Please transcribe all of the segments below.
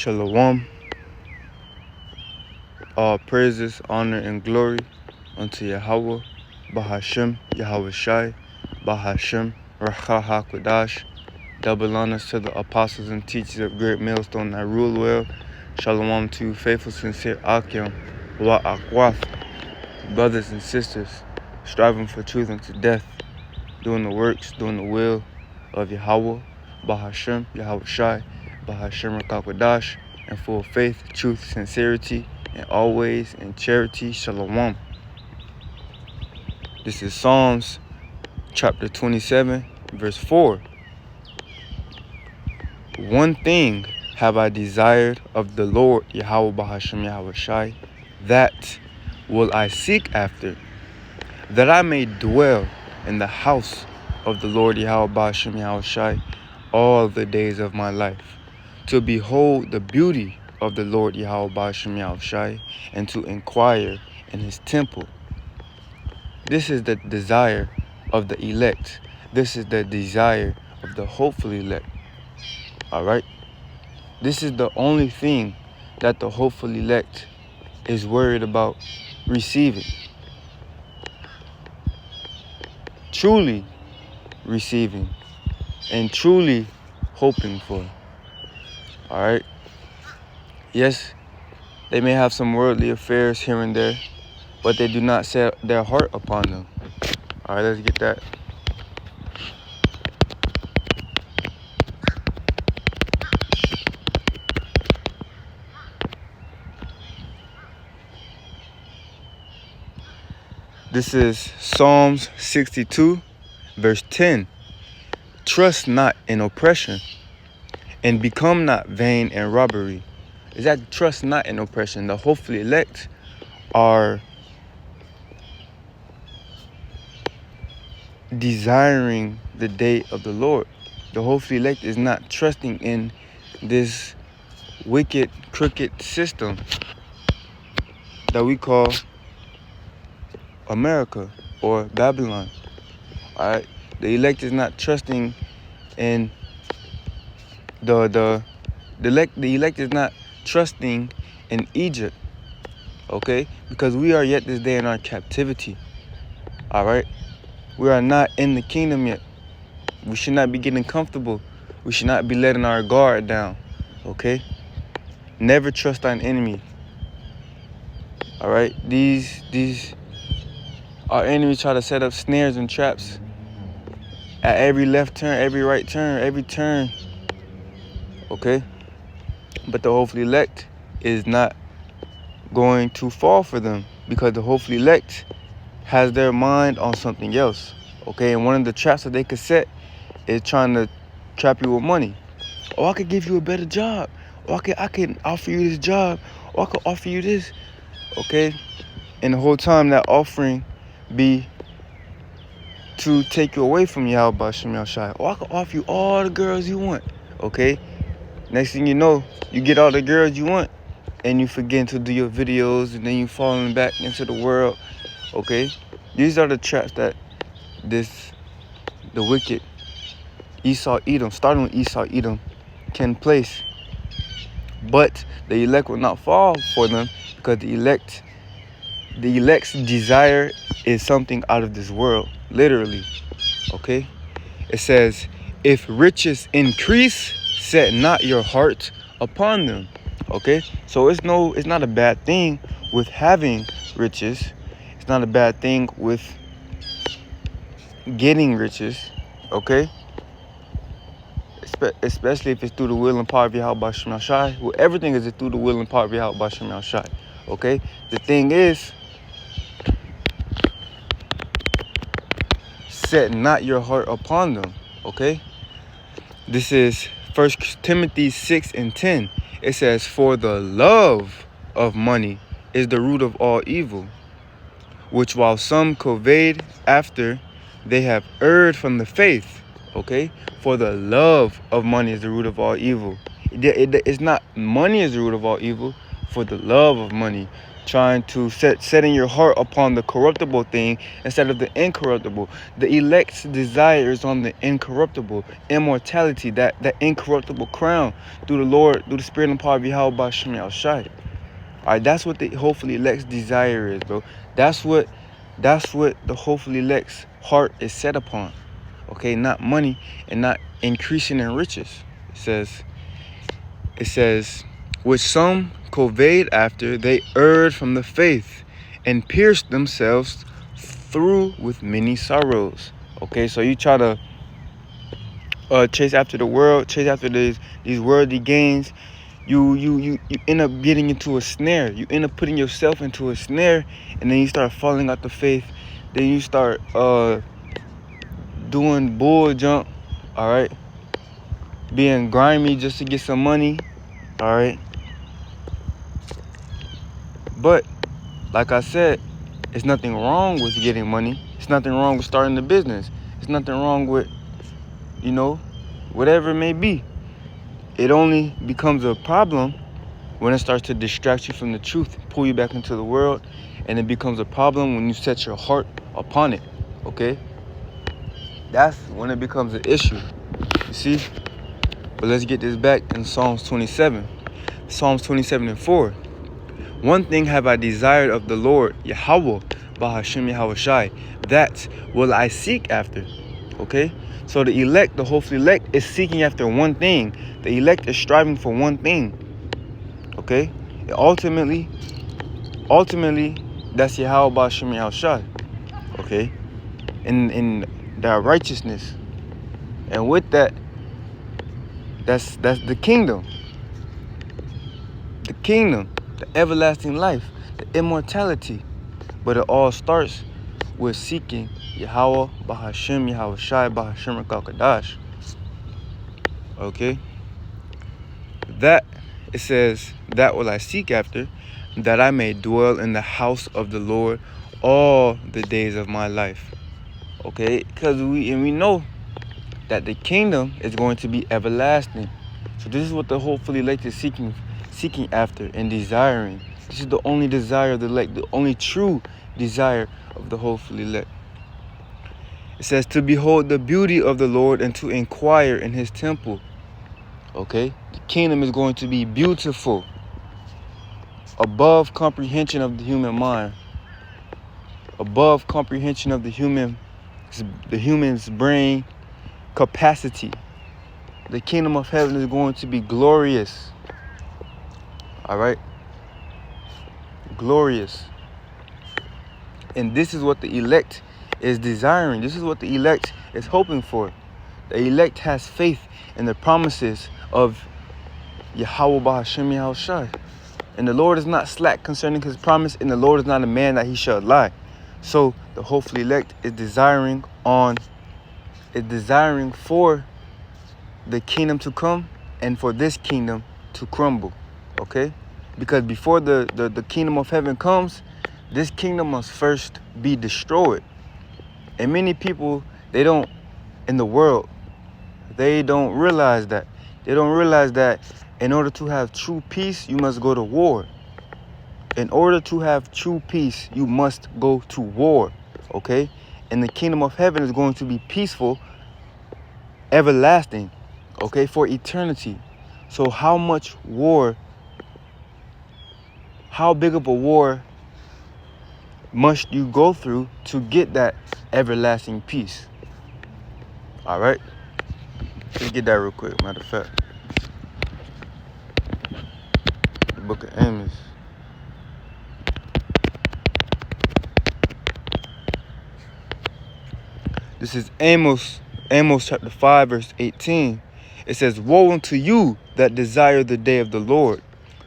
Shalom. All praises, honor, and glory unto Yahweh, Bahashem, Yahweh Shai, Bahashem, Racha HaKodash. Double honors to the apostles and teachers of Great Millstone that rule well. Shalom to you, faithful, sincere Akim, Wa Akwaf, brothers and sisters, striving for truth unto death, doing the works, doing the will of Yahweh, Bahashem, Yahweh Shai, Bahashem, Racha HaKodash, and full faith, truth, sincerity, and always in charity. Shalom. This is Psalms chapter 27, verse 4. One thing have I desired of the Lord, Yahweh Bahashem Yahweh Shai, that will I seek after, that I may dwell in the house of the Lord, Yahweh Bahashem Yahweh Shai, all the days of my life, to behold the beauty of the Lord, Yahweh Bahashem Yahweh Shai, and to inquire in his temple. This is the desire of the elect. This is the desire of the hopeful elect. All right? This is the only thing that the hopeful elect is worried about receiving. Truly receiving and truly hoping for. All right? Yes, they may have some worldly affairs here and there, but they do not set their heart upon them. All right, let's get that. This is Psalms 62, verse 10. Trust not in oppression, and become not vain in robbery. Is that trust not in oppression? The hopefully elect are desiring the day of the Lord. The hopefully elect is not trusting in this wicked, crooked system that we call America or Babylon. All right, the elect is not trusting in the elect is not trusting in Egypt. Okay, because we are yet this day in our captivity. All right, we are not in the kingdom yet. We should not be getting comfortable. We should not be letting our guard down. Okay, never trust an enemy. All right, our enemies try to set up snares and traps at every left turn, every right turn, every turn. Okay? But the hopefully elect is not going to fall for them, because the hopefully elect has their mind on something else. Okay? And one of the traps that they could set is trying to trap you with money. Oh, I could give you a better job. Or I can offer you this job. Or I could offer you this. Okay? And the whole time that offering be to take you away from Yahweh Bahashem Yahweh Shai. Or I can offer you all the girls you want. Okay? Next thing you know, you get all the girls you want, and you forget to do your videos, and then you falling back into the world. Okay? These are the traps that the wicked Esau Edom, starting with Esau Edom, can place. But the elect will not fall for them, because the elect's desire is something out of this world, literally. Okay? It says, if riches increase, set not your heart upon them. Okay? So it's not a bad thing with having riches. It's not a bad thing with getting riches. Okay? Especially if it's through the will and power of Yahweh Bahashem Yahweh Shai. Well, everything is through the will and power of Yahweh Bahashem Yahweh Shai. Okay? The thing is, set not your heart upon them. Okay? This is 1 Timothy 6 and 10. It says, for the love of money is the root of all evil, which while some covet after, they have erred from the faith. Okay? For the love of money is the root of all evil. It's not money is the root of all evil. For the love of money, trying to setting your heart upon the corruptible thing instead of the incorruptible. The elect's desire is on the incorruptible, immortality, that incorruptible crown through the Lord, through the Spirit and power of Yahweh Ba'Shem Yahushai. Alright, that's what the hopefully elect's desire is, bro. That's what the hopefully elect's heart is set upon. Okay, not money and not increasing in riches. It says, which some covet after, they erred from the faith and pierced themselves through with many sorrows. Okay, so you try to chase after the world, chase after these worldly gains. You end up getting into a snare. You end up putting yourself into a snare, and then you start falling out the faith. Then you start doing bull junk, all right, being grimy just to get some money, all right. But like I said, it's nothing wrong with getting money. It's nothing wrong with starting a business. It's nothing wrong with, you know, whatever it may be. It only becomes a problem when it starts to distract you from the truth, pull you back into the world, and it becomes a problem when you set your heart upon it, okay? That's when it becomes an issue, you see? But let's get this back in Psalms 27. Psalms 27:4. One thing have I desired of the Lord, Yahweh, Ba'Hashem Yahushai, that will I seek after, okay? So the elect, the hopefully elect, is seeking after one thing. The elect is striving for one thing, okay? And ultimately, that's Yahweh Ba'Shem Yahushai, okay? In that righteousness. And with that, that's the kingdom. The kingdom, the everlasting life, the immortality. But it all starts with seeking Yahweh, Ba'Hashem, Yahushai, Ba'Hashem, Kadash. Okay? That, it says, that will I seek after, that I may dwell in the house of the Lord all the days of my life. Okay? Because we know that the kingdom is going to be everlasting. So this is what the hopefully elect is seeking after and desiring. This is the only desire of the elect, the only true desire of the hopefully elect. It says to behold the beauty of the Lord and to inquire in his temple. Okay? The kingdom is going to be beautiful, above comprehension of the human mind, above comprehension of the human's brain capacity. The kingdom of heaven is going to be glorious. All right? Glorious. And this is what the elect is desiring. This is what the elect is hoping for. The elect has faith in the promises of Yahweh Ba'Hashem Yahushai. And the Lord is not slack concerning his promise, and the Lord is not a man that he shall lie. So the hopefully elect is desiring for the kingdom to come and for this kingdom to crumble. Okay? Because before the kingdom of heaven comes, this kingdom must first be destroyed. And many people, in the world, they don't realize that. They don't realize that in order to have true peace, you must go to war. In order to have true peace, you must go to war. Okay? And the kingdom of heaven is going to be peaceful, everlasting. Okay? For eternity. So how big of a war must you go through to get that everlasting peace? All right? Let's get that real quick, matter of fact. The book of Amos. This is Amos chapter 5, verse 18. It says, woe unto you that desire the day of the Lord.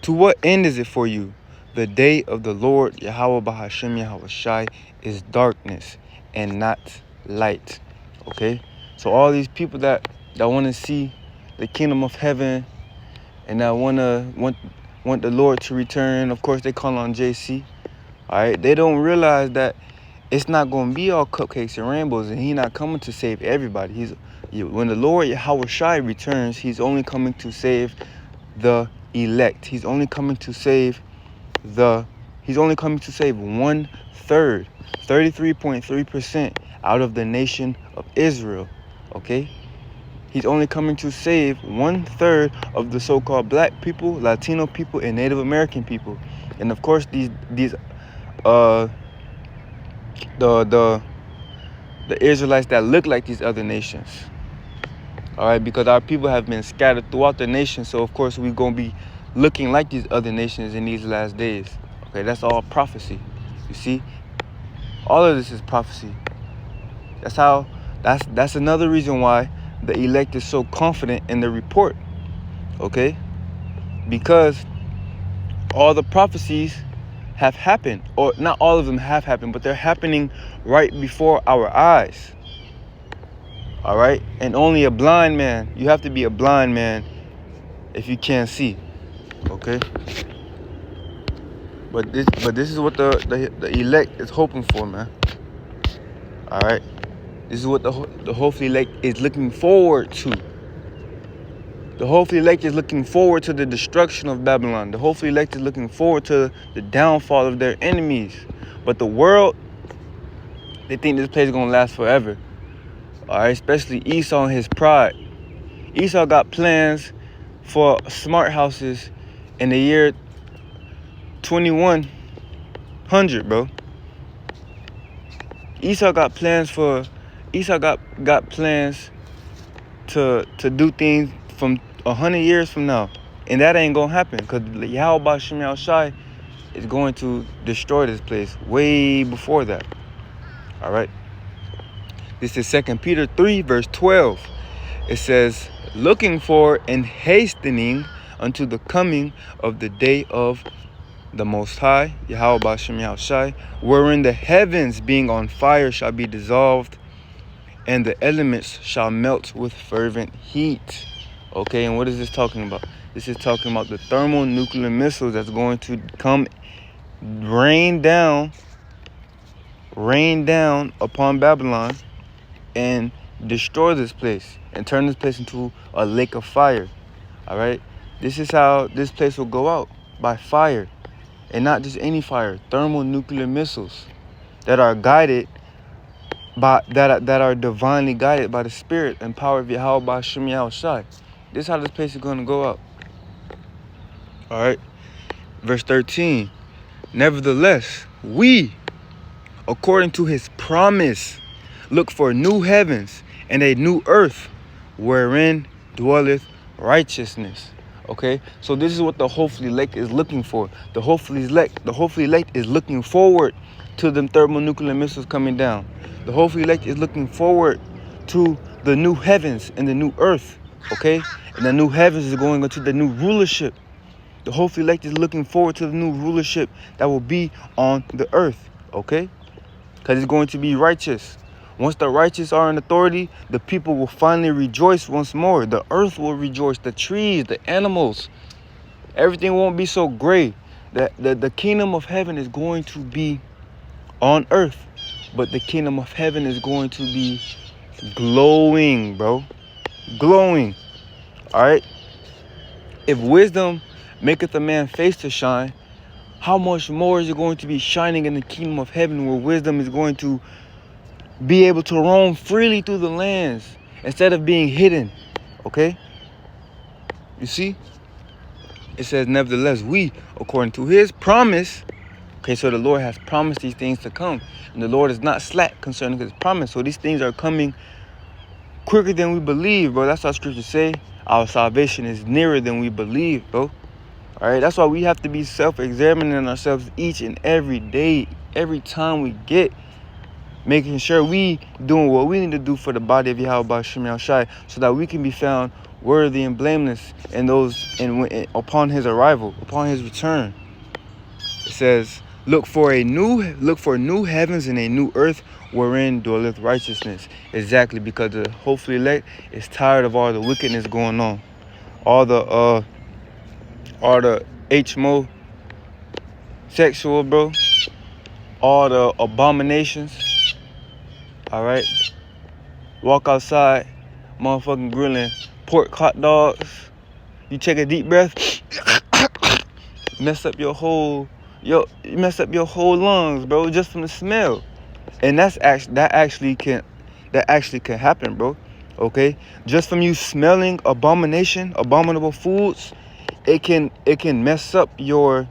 To what end is it for you? The day of the Lord, Yahweh Ba'Hashem Yahushai, is darkness and not light. Okay? So all these people that want to see the kingdom of heaven and that want the Lord to return, of course they call on JC. All right? They don't realize that it's not going to be all cupcakes and rainbows, and he's not coming to save everybody. When the Lord Yahushai returns, he's only coming to save the elect. He's only coming to save the He's only coming to save 1/3, 33.3% out of the nation of Israel. Okay? He's only coming to save 1/3 of the so-called black people, Latino people, and Native American people. And of course, the Israelites that look like these other nations. All right, because our people have been scattered throughout the nation, so of course we're gonna be looking like these other nations in these last days. Okay, that's all prophecy. You see, all of this is prophecy. That's another reason why the elect is so confident in the report. Okay, because all the prophecies have happened, or not all of them have happened, but they're happening right before our eyes. All right, and only a blind man, you have to be a blind man if you can't see. Okay, but this is what the elect is hoping for, man. All right, this is what the hopefully elect is looking forward to. The hopefully elect is looking forward to the destruction of Babylon. The hopefully elect is looking forward to the downfall of their enemies. But the world, they think this place is gonna last forever. All right, especially Esau and his pride. Esau got plans for smart houses in the year 2100, bro. Esau got plans to do things from 100 years from now, and that ain't gonna happen because Yahweh Bashem Yahushai is going to destroy this place way before that. All right. This is 2 Peter 3, verse 12. It says, looking for and hastening unto the coming of the day of the Most High, Yahweh Bashem Yahushai, wherein the heavens being on fire shall be dissolved, and the elements shall melt with fervent heat. Okay, and what is this talking about? This is talking about the thermonuclear missiles that's going to come rain down upon Babylon and destroy this place and turn this place into a lake of fire. All right, this is how this place will go out, by fire, and not just any fire. Thermonuclear missiles that are guided by that are divinely guided by the Spirit and power of Yahweh Bashem Yahushai. This is how this place is going to go out. All right, verse 13. Nevertheless, we, according to his promise, look for new heavens and a new earth wherein dwelleth righteousness. Okay, so this is what the hopefully elect is looking for. The hopefully elect is looking forward to them thermonuclear missiles coming down. The hopefully elect is looking forward to the new heavens and the new earth. Okay, and the new heavens is going into the new rulership. The hopefully elect is looking forward to the new rulership that will be on the earth. Okay, because it's going to be righteous. Once the righteous are in authority, the people will finally rejoice once more. The earth will rejoice, the trees, the animals. Everything won't be so gray. The kingdom of heaven is going to be on earth, but the kingdom of heaven is going to be glowing, bro. Glowing. All right. If wisdom maketh a man face to shine, how much more is it going to be shining in the kingdom of heaven, where wisdom is going to be able to roam freely through the lands instead of being hidden. Okay, you see, it says, nevertheless, we, according to his promise. Okay, so the Lord has promised these things to come, and the Lord is not slack concerning his promise. So these things are coming quicker than we believe, bro. That's what scriptures say. Our salvation is nearer than we believe, bro. All right, that's why we have to be self-examining ourselves each and every day, every time we get, making sure we doing what we need to do for the body of Yahweh Bashem Yahushai, so that we can be found worthy and blameless in upon his arrival, upon his return. It says, look for new heavens and a new earth wherein dwelleth righteousness. Exactly, because the hopefully elect is tired of all the wickedness going on, all the HMO sexual, bro, all the abominations. All right, walk outside, motherfucking grilling pork hot dogs. You take a deep breath, mess up your whole you mess up your whole lungs, bro, just from the smell. And that actually can happen, bro. Okay, just from you smelling abominable foods, it can mess up your.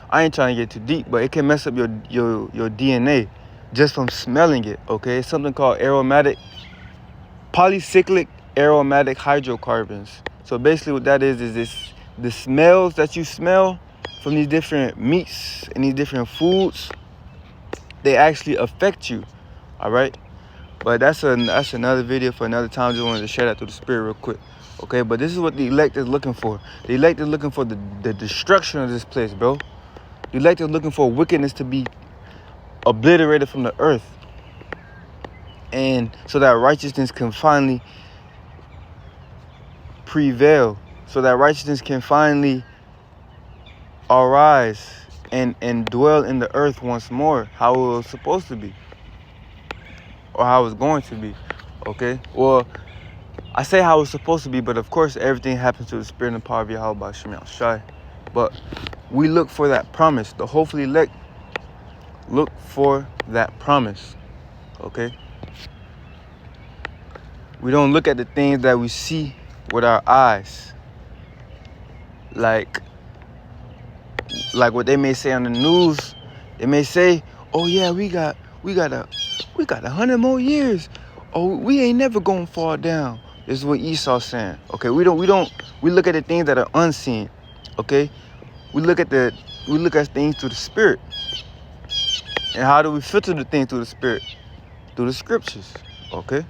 I ain't trying to get too deep, but it can mess up your DNA just from smelling it. Okay, it's something called polycyclic aromatic hydrocarbons. So basically, what that is the smells that you smell from these different meats and these different foods, they actually affect you. All right, but that's another video for another time. Just wanted to share that through the spirit real quick. Okay, but this is what the elect is looking for. The elect is looking for the destruction of this place, bro. The elect is looking for wickedness to be obliterated from the earth, and so that righteousness can finally prevail, so that righteousness can finally arise and dwell in the earth once more, how it was supposed to be, or how it's going to be. Okay, well, I say how it's supposed to be, but of course everything happens through the spirit and power of Yahweh Shem Shai. But we look for that promise. The hopefully elect look for that promise. Okay, we don't look at the things that we see with our eyes, like what they may say on the news. They may say, "Oh yeah, we got 100 more years. Oh, we ain't never gonna fall down." This is what Esau's saying. Okay, we look at the things that are unseen. Okay, we look at things through the spirit. And how do we filter the thing through the spirit? Through the scriptures. Okay.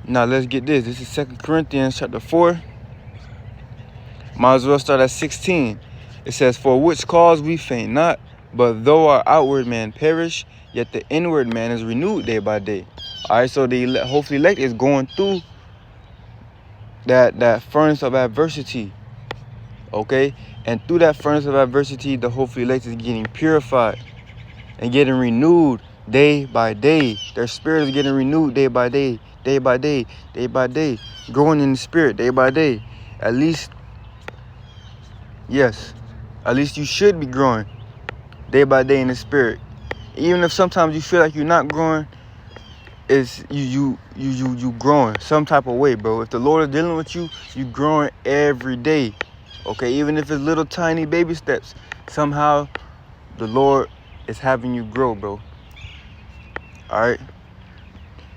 Now let's get this. This is 2 Corinthians chapter 4. Might as well start at 16. It says, "For which cause we faint not, but though our outward man perish, yet the inward man is renewed day by day." All right, so the hopefully elect is going through that furnace of adversity. Okay, and through that furnace of adversity, the hopefully elect is getting purified and getting renewed day by day. Their spirit is getting renewed day by day, day by day, day by day, growing in the spirit day by day. At least you should be growing day by day in the spirit. Even if sometimes you feel like you're not growing, it's you growing some type of way, bro. If the Lord is dealing with you, you growing every day. Okay, even if it's little tiny baby steps, somehow the Lord is having you grow, bro. All right,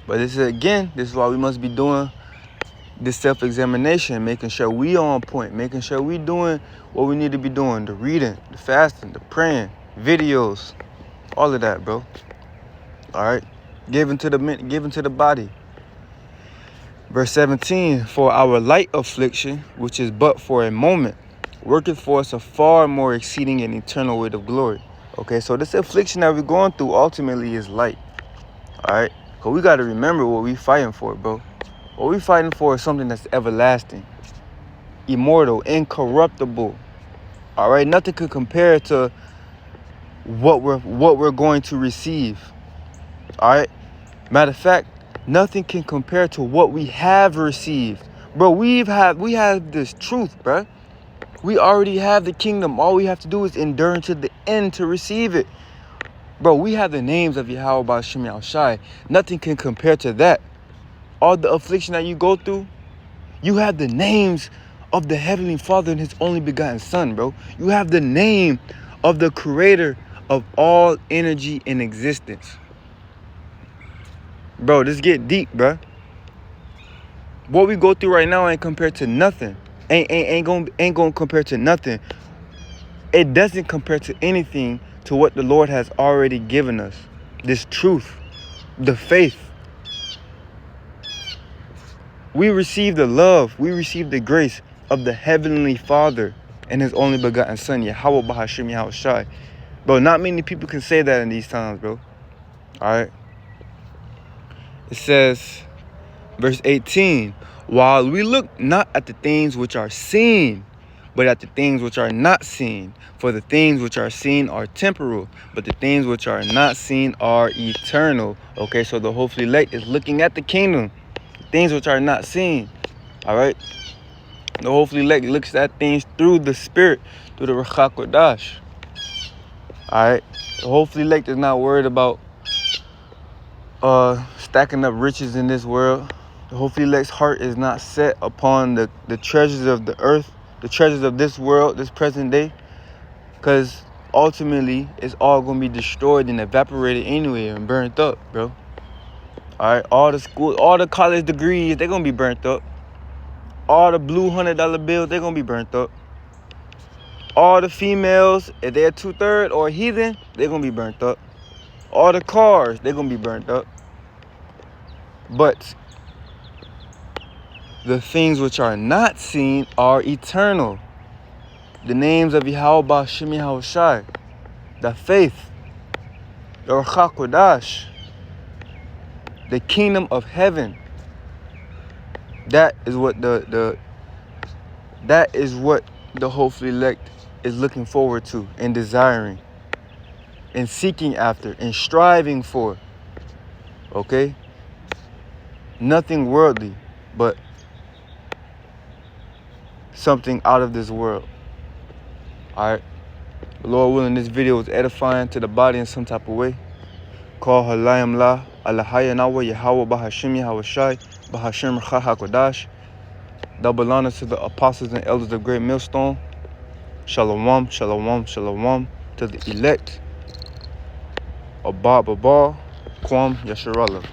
but this is why we must be doing this self-examination, making sure we on point, making sure we doing what we need to be doing, the reading, the fasting, the praying, videos, all of that, bro. All right, giving to the body. Verse 17, "For our light affliction, which is but for a moment, worketh for us a far more exceeding and eternal weight of glory." Okay, so this affliction that we're going through ultimately is light. All right, because we got to remember what we fighting for, bro. What we fighting for is something that's everlasting, immortal, incorruptible. All right, nothing could compare to what we're going to receive. All right, matter of fact, nothing can compare to what we have received, bro. We have this truth, bro. We already have the kingdom. All we have to do is endure until the end to receive it, bro. We have the names of Yahweh Shem Shai. Nothing can compare to that. All the affliction that you go through, you have the names of the Heavenly Father and His only begotten Son, bro. You have the name of the creator of all energy in existence. Bro, this get deep, bro. What we go through right now ain't compared to nothing. Ain't gonna compare to nothing. It doesn't compare to anything to what the Lord has already given us. This truth, the faith. We receive the love, we receive the grace of the Heavenly Father and His only begotten Son, Yahweh Bahashim Yahweh Shai. Bro, not many people can say that in these times, bro. All right. It says, verse 18, "While we look not at the things which are seen, but at the things which are not seen. For the things which are seen are temporal, but the things which are not seen are eternal." Okay, so the hopefully elect is looking at the kingdom, things which are not seen. All right. The hopefully elect looks at things through the spirit, through the Ruach HaKodesh. Alright? The hopefully elect is not worried about stacking up riches in this world. The hopefully elect's heart is not set upon the treasures of the earth, the treasures of this world, this present day. Because ultimately, it's all going to be destroyed and evaporated anyway and burnt up, bro. Alright? All the school, all the college degrees, they're going to be burnt up. All the blue $100 bills, they're going to be burnt up. All the females, if they're 2/3 or heathen, they're going to be burnt up. All the cars, they're going to be burnt up. But the things which are not seen are eternal. The names of Yahweh Ba'Shem Yahushai, the faith, the Ruach HaKodesh, the kingdom of heaven. That is what the hopefully elect is looking forward to and desiring and seeking after and striving for. Okay? Nothing worldly, but something out of this world. Alright? Lord willing, this video was edifying to the body in some type of way. Call Halayim La, Alahaya Nawa, Yahweh Ba'Hashem Yahushai, Ba'Hashem Ruach HaKodesh. Double honor to the apostles and elders of Great Millstone. Shalom, shalom, shalom to the elect. Abba, Baba, Kwam, Yasharallah.